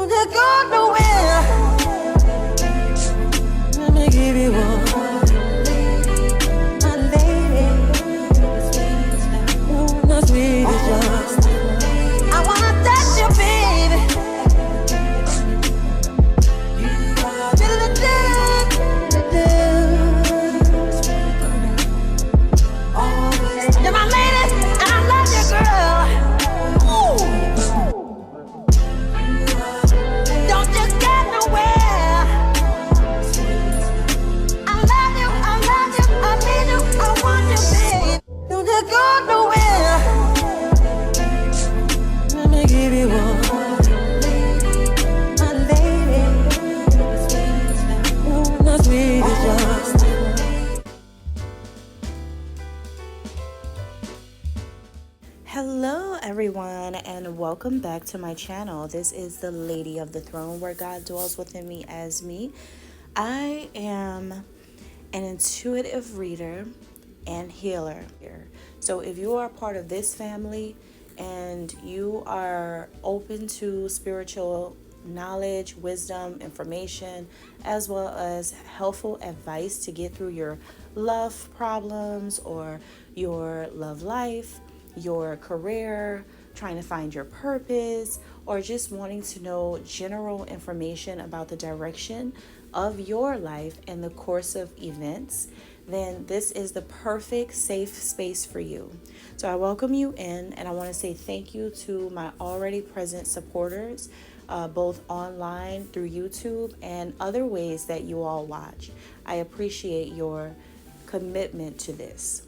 Don't go nowhere. Let me give you one. My lady. The sweetest yours. I wanna touch you, baby. You're my lady, and I love you, girl. Ooh. Don't you get nowhere. I love you, I need you, I want you, babe. Don't you go nowhere. Let me give you one. My lady. Ooh, the sweetest yours. Hello everyone, and welcome back to my channel. This is the Lady of the Throne, where God dwells within me as me. I am an intuitive reader and healer. So if you are part of this family and you are open to spiritual knowledge, wisdom, information, as well as helpful advice to get through your love problems or your love life, your career, trying to find your purpose, or just wanting to know general information about the direction of your life and the course of events, then this is the perfect safe space for you. So I welcome you in, and I want to say thank you to my already present supporters, both online through YouTube and other ways that you all watch. I appreciate your commitment to this.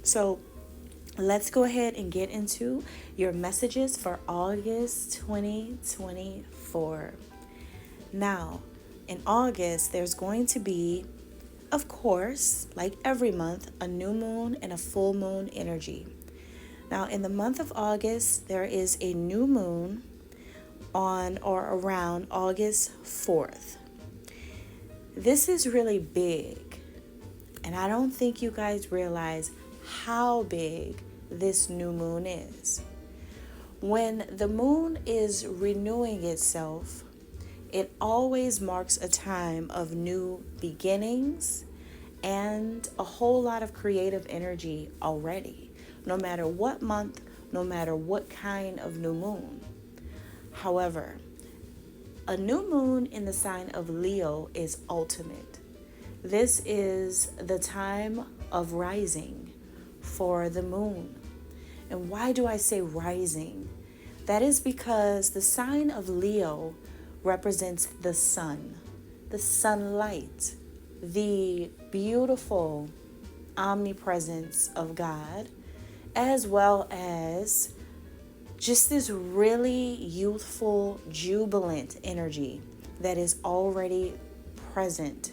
So let's go ahead and get into your messages for August 2024. Now, in August, there's going to be, of course, like every month, a new moon and a full moon energy. Now, in the month of August, there is a new moon on or around August 4th. This is really big, and I don't think you guys realize how big this new moon is. When the moon is renewing itself, it always marks a time of new beginnings and a whole lot of creative energy already, no matter what month, no matter what kind of new moon. However, a new moon in the sign of Leo is ultimate. This is the time of rising for the moon. And why do I say rising? That is because the sign of Leo represents the sun, the sunlight, the beautiful omnipresence of God, as well as just this really youthful, jubilant energy that is already present.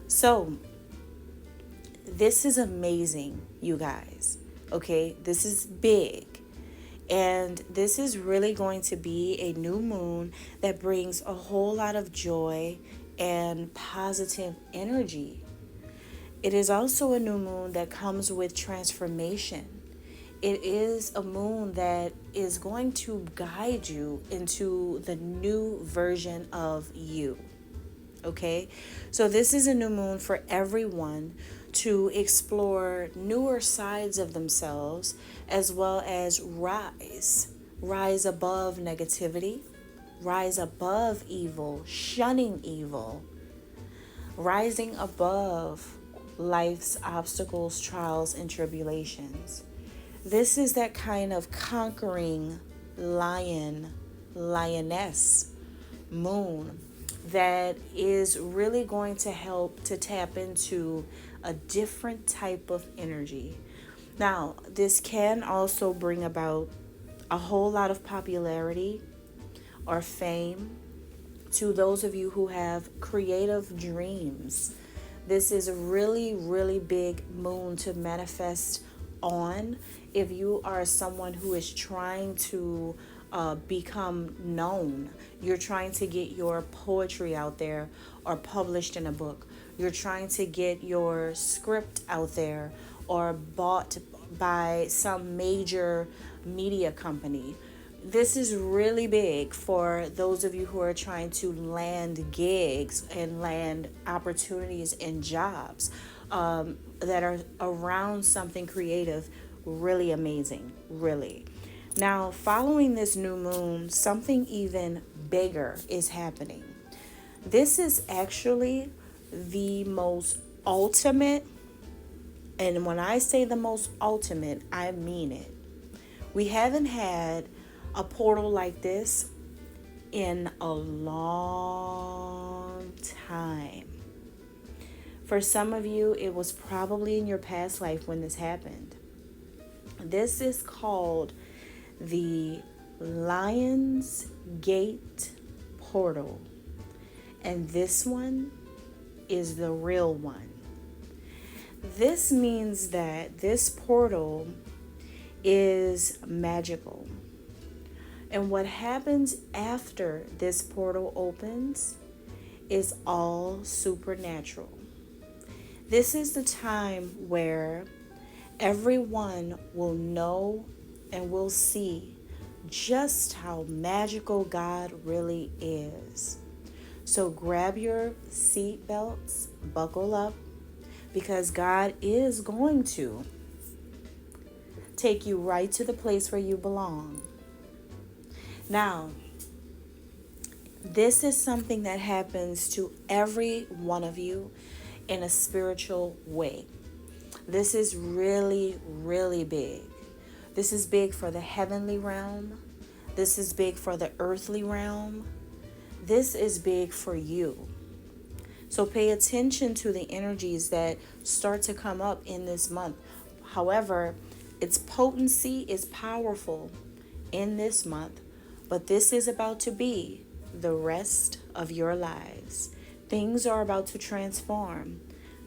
So this is amazing, you guys. Okay, this is big. And this is really going to be a new moon that brings a whole lot of joy and positive energy. It is also a new moon that comes with transformation. It is a moon that is going to guide you into the new version of you. Okay, so this is a new moon for everyone to explore newer sides of themselves, as well as rise above negativity, rise above evil, shunning evil, rising above life's obstacles, trials, and tribulations. This is that kind of conquering lioness moon that is really going to help to tap into a different type of energy. Now, this can also bring about a whole lot of popularity or fame to those of you who have creative dreams. This is a really, really big moon to manifest on if you are someone who is trying to become known. You're trying to get your poetry out there or published in a book. You're trying to get your script out there or bought by some major media company. This is really big for those of you who are trying to land gigs and land opportunities and jobs that are around something creative. Really amazing, really. Now, following this new moon, something even bigger is happening. This is actually the most ultimate, and when I say the most ultimate, I mean it. We haven't had a portal like this in a long time. For some of you, it was probably in your past life when this happened. This is called the Lion's Gate portal. And this one is the real one. This means that this portal is magical. And what happens after this portal opens is all supernatural. This is the time where everyone will know and will see just how magical God really is. So grab your seat belts, buckle up, because God is going to take you right to the place where you belong. Now, this is something that happens to every one of you in a spiritual way. This is really, really big. This is big for the heavenly realm. This is big for the earthly realm. This is big for you. So pay attention to the energies that start to come up in this month. However, its potency is powerful in this month, but this is about to be the rest of your lives. Things are about to transform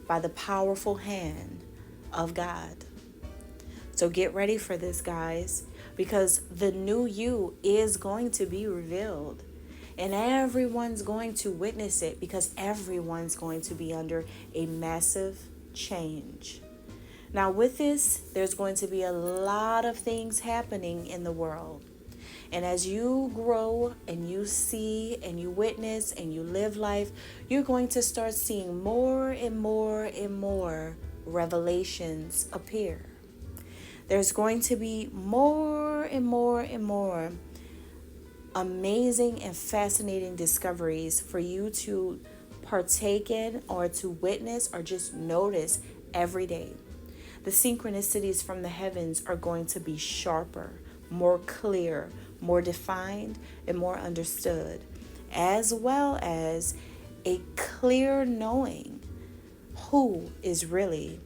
by the powerful hand of God. So get ready for this, guys, because the new you is going to be revealed. And everyone's going to witness it, because everyone's going to be under a massive change. Now, with this, there's going to be a lot of things happening in the world. And as you grow and you see and you witness and you live life, you're going to start seeing more and more and more revelations appear. There's going to be more and more and more amazing and fascinating discoveries for you to partake in or to witness or just notice every day. The synchronicities from the heavens are going to be sharper, more clear, more defined, and more understood, as well as a clear knowing who is really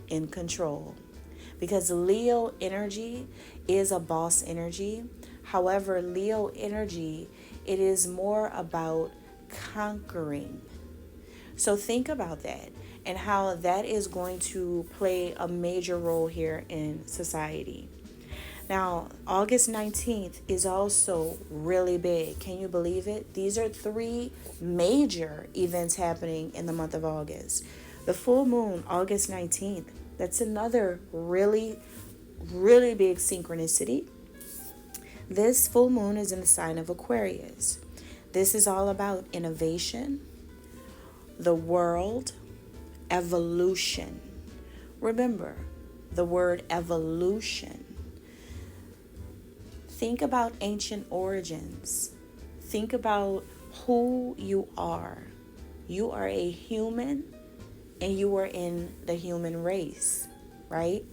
in control. Because Leo energy is a boss energy. However, Leo energy, it is more about conquering. So think about that and how that is going to play a major role here in society. Now, August 19th is also really big. Can you believe it? These are 3 major events happening in the month of August. The full moon, August 19th, that's another really, really big synchronicity. This full moon is in the sign of Aquarius. This is all about innovation, the world, evolution. Remember the word evolution. Think about ancient origins. Think about who you are. You are a human and you are in the human race, right?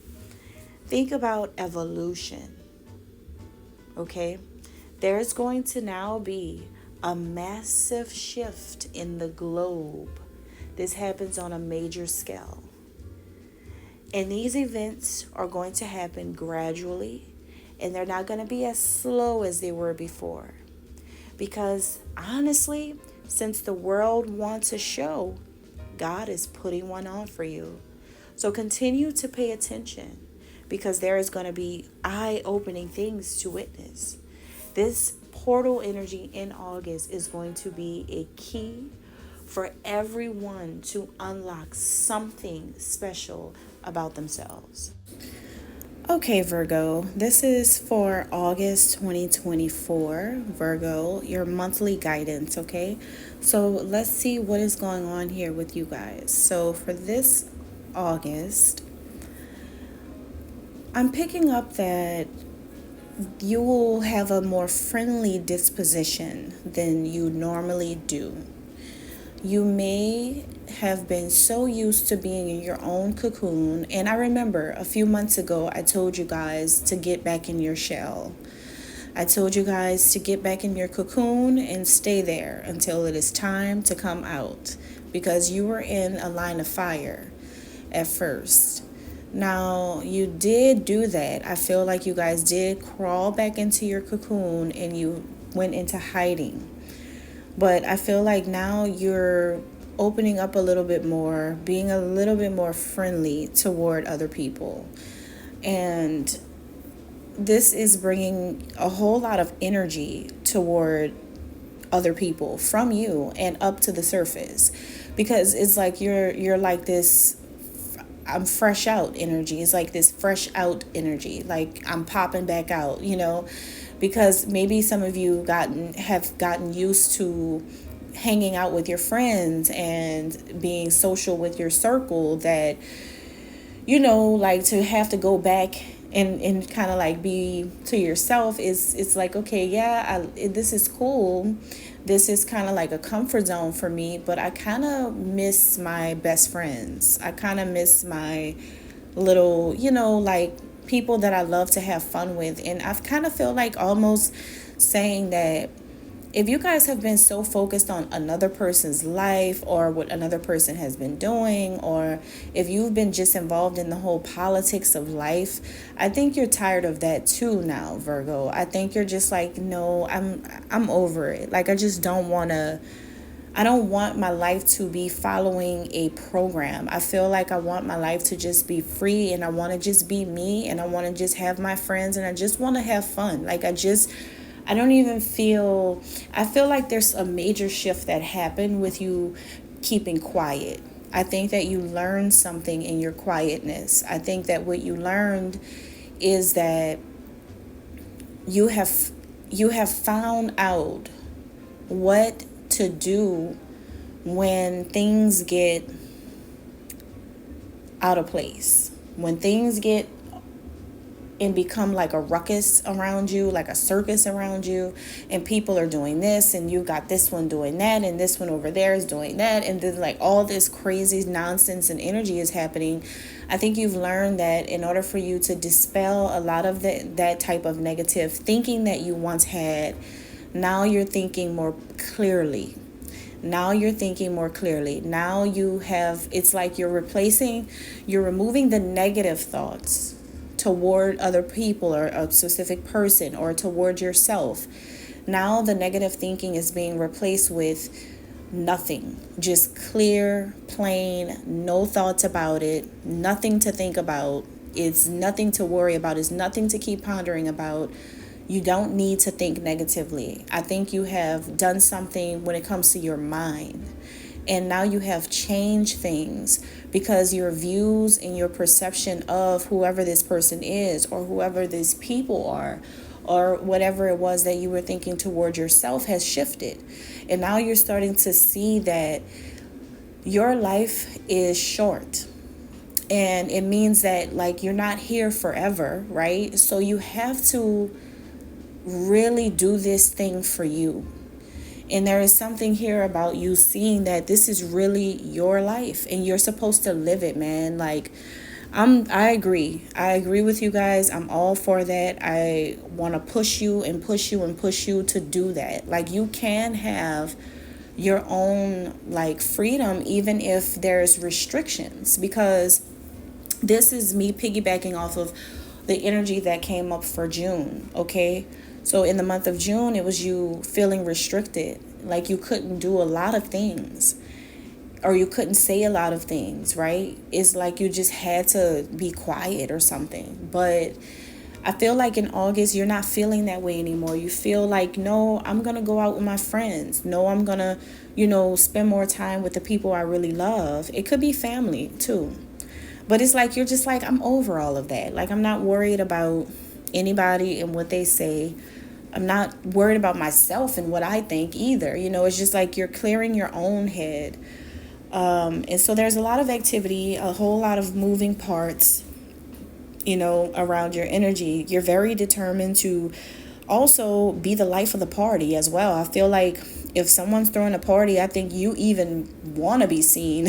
Think about evolution. Okay, there's going to now be a massive shift in the globe. This happens on a major scale. And these events are going to happen gradually, and they're not going to be as slow as they were before. Because honestly, since the world wants a show, God is putting one on for you. So continue to pay attention, because there is going to be eye-opening things to witness. This portal energy in August is going to be a key for everyone to unlock something special about themselves. Okay, Virgo, this is for August 2024. Virgo, your monthly guidance, okay? So let's see what is going on here with you guys. So for this August, I'm picking up that you will have a more friendly disposition than you normally do. You may have been so used to being in your own cocoon. And I remember a few months ago, I told you guys to get back in your shell. I told you guys to get back in your cocoon and stay there until it is time to come out, because you were in a line of fire at first. Now, you did do that. I feel like you guys did crawl back into your cocoon and you went into hiding. But I feel like now you're opening up a little bit more, being a little bit more friendly toward other people. And this is bringing a whole lot of energy toward other people from you and up to the surface, because it's like you're like this I'm fresh out energy. It's like this fresh out energy, like I'm popping back out, because maybe some of you have gotten used to hanging out with your friends and being social with your circle, that like to have to go back and kind of like be to yourself is, it's like, okay, yeah, this is cool, this is kind of like a comfort zone for me, but I kind of miss my best friends. I kind of miss my little, like people that I love to have fun with. And I've kind of feel like almost saying that if you guys have been so focused on another person's life or what another person has been doing, or if you've been just involved in the whole politics of life, I think you're tired of that too now, Virgo. I think you're just like, no, I'm over it. Like, I just don't want to. I don't want my life to be following a program. I feel like I want my life to just be free, and I want to just be me, and I want to just have my friends, and I just want to have fun. Like, I don't even feel, I feel like there's a major shift that happened with you keeping quiet. I think that you learned something in your quietness. I think that what you learned is that you have found out what to do when things get out of place. When things get and become like a ruckus around you, like a circus around you, and people are doing this, and you got this one doing that, and this one over there is doing that, and then like all this crazy nonsense and energy is happening. I think you've learned that in order for you to dispel a lot of that type of negative thinking that you once had, now you're thinking more clearly. Now you're thinking more clearly. Now it's like you're removing the negative thoughts toward other people or a specific person or toward yourself. Now the negative thinking is being replaced with nothing. Just clear, plain, no thoughts about it, nothing to think about. It's nothing to worry about. It's nothing to keep pondering about. You don't need to think negatively. I think you have done something when it comes to your mind. And now you have changed things because your views and your perception of whoever this person is or whoever these people are or whatever it was that you were thinking toward yourself has shifted. And now you're starting to see that your life is short. And it means that like you're not here forever, right? So you have to really do this thing for you. And there is something here about you seeing that this is really your life and you're supposed to live it, man. Like, I agree. I agree with you guys. I'm all for that. I want to push you and push you and push you to do that. Like, you can have your own like freedom even if there's restrictions, because this is me piggybacking off of the energy that came up for June, okay? So in the month of June, it was you feeling restricted, like you couldn't do a lot of things or you couldn't say a lot of things, right? It's like you just had to be quiet or something. But I feel like in August, you're not feeling that way anymore. You feel like, no, I'm going to go out with my friends. No, I'm going to, spend more time with the people I really love. It could be family too. But it's like, you're just like, I'm over all of that. Like, I'm not worried about anybody and what they say. I'm not worried about myself and what I think either. It's just like you're clearing your own head. And so there's a lot of activity, a whole lot of moving parts, around your energy. You're very determined to also be the life of the party as well. I feel like if someone's throwing a party, I think you even want to be seen.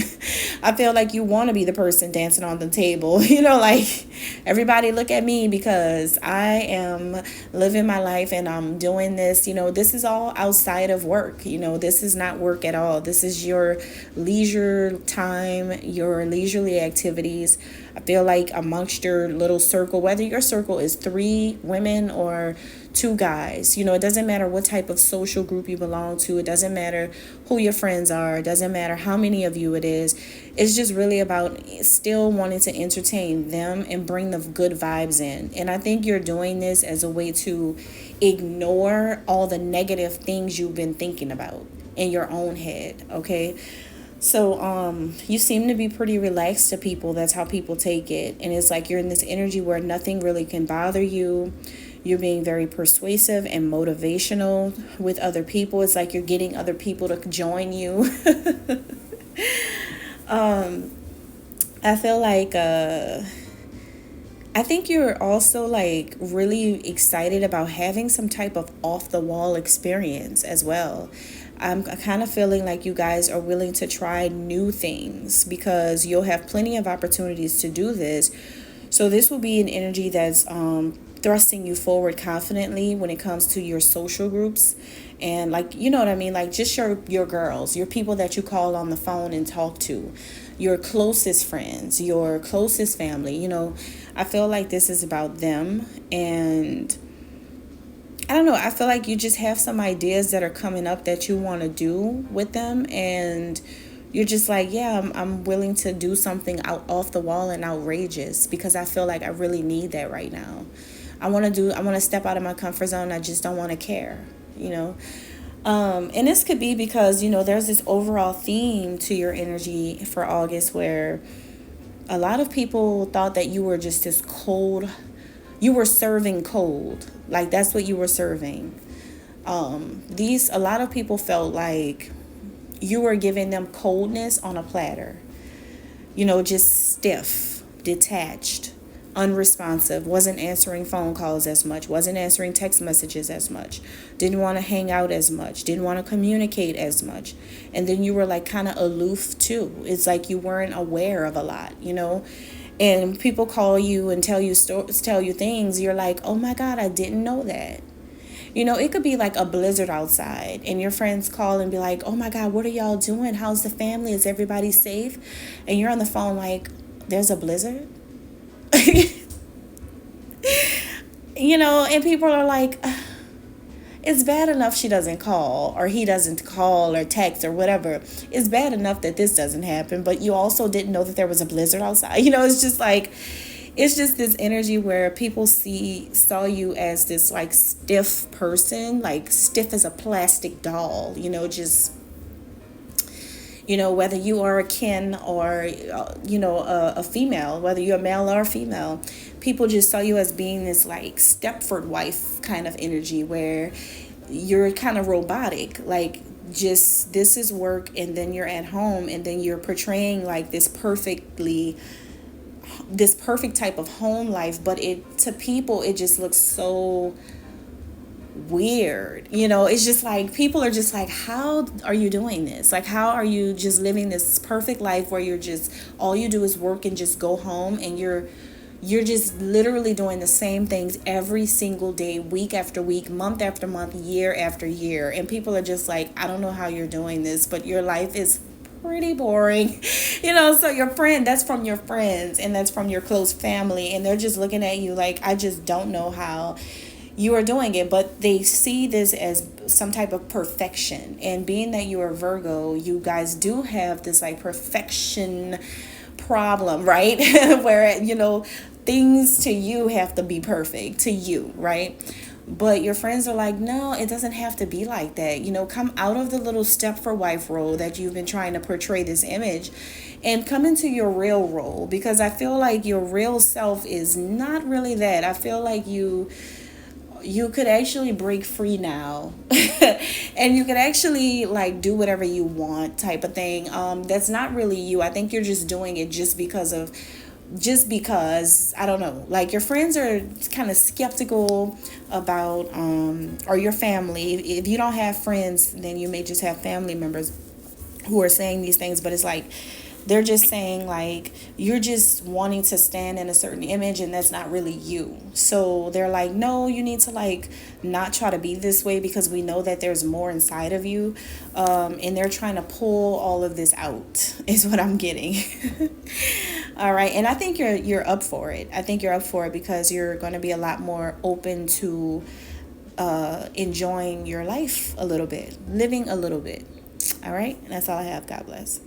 I feel like you want to be the person dancing on the table. Like, everybody look at me because I am living my life and I'm doing this. This is all outside of work. This is not work at all. This is your leisure time, your leisurely activities. I feel like amongst your little circle, whether your circle is 3 women or 2 guys, it doesn't matter what type of social group you belong to. It doesn't matter who your friends are. It doesn't matter how many of you it is. It's just really about still wanting to entertain them and bring the good vibes in. And I think you're doing this as a way to ignore all the negative things you've been thinking about in your own head, okay? So you seem to be pretty relaxed to people. That's how people take it. And it's like you're in this energy where nothing really can bother you. You're being very persuasive and motivational with other people. It's like you're getting other people to join you. I feel like I think you're also like really excited about having some type of off the wall experience as well. I'm kind of feeling like you guys are willing to try new things because you'll have plenty of opportunities to do this. So this will be an energy that's thrusting you forward confidently when it comes to your social groups. And like, you know what I mean? Like just your girls, your people that you call on the phone and talk to, your closest friends, your closest family. I feel like this is about them. And I don't know, I feel like you just have some ideas that are coming up that you want to do with them, and you're just like, yeah, I'm willing to do something out off the wall and outrageous because I feel like I really need that right now. I want to step out of my comfort zone. I just don't want to care, and this could be because, there's this overall theme to your energy for August where a lot of people thought that you were just this cold. You were serving cold. Like that's what you were serving. A lot of people felt like you were giving them coldness on a platter. Just stiff, detached, unresponsive, wasn't answering phone calls as much, wasn't answering text messages as much, didn't want to hang out as much, didn't want to communicate as much. And then you were like kind of aloof too. It's like you weren't aware of a lot, And people call you and tell you things. You're like, oh my God, I didn't know that. It could be like a blizzard outside and your friends call and be like, oh my God, what are y'all doing? How's the family? Is everybody safe? And you're on the phone like, there's a blizzard? And people are like, it's bad enough she doesn't call or he doesn't call or text or whatever. It's bad enough that this doesn't happen, but you also didn't know that there was a blizzard outside. It's just like, it's just this energy where people saw you as this like stiff person, like stiff as a plastic doll, just, whether you are a kin or, a female, whether you're a male or a female, people just saw you as being this like Stepford wife kind of energy where you're kind of robotic, like just this is work and then you're at home and then you're portraying like this perfect type of home life, but to people it just looks so weird. It's just like people are just like, how are you doing this? Like, how are you just living this perfect life where you're just all you do is work and just go home and you're just literally doing the same things every single day, week after week, month after month, year after year. And people are just like, I don't know how you're doing this, but your life is pretty boring. So your friend, that's from your friends and that's from your close family. And they're just looking at you like, I just don't know how you are doing it. But they see this as some type of perfection. And being that you are Virgo, you guys do have this like perfection problem, right? Where, things to you have to be perfect to you, right? But your friends are like, no, it doesn't have to be like that. Come out of the little step for wife role that you've been trying to portray this image and come into your real role, because I feel like your real self is not really that. I feel like you could actually break free now and you could actually like do whatever you want type of thing. That's not really you. I think you're just doing it just because I don't know, like your friends are kind of skeptical about or your family. If you don't have friends, then you may just have family members who are saying these things, but it's like they're just saying like you're just wanting to stand in a certain image and that's not really you. So they're like, no, you need to like not try to be this way because we know that there's more inside of you. And they're trying to pull all of this out is what I'm getting. All right, and I think you're up for it. I think you're up for it because you're going to be a lot more open to enjoying your life a little bit, living a little bit. All right, that's all I have. God bless.